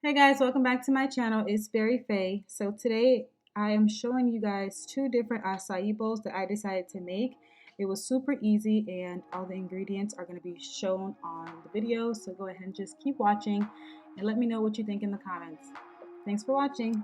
Hey guys, welcome back to my channel. It's BerryFae. So today I am showing you guys two different acai bowls that I decided to make. It was super easy and all the ingredients are going to be shown on the video. So go ahead and just keep watching and let me know what you think in the comments. Thanks for watching.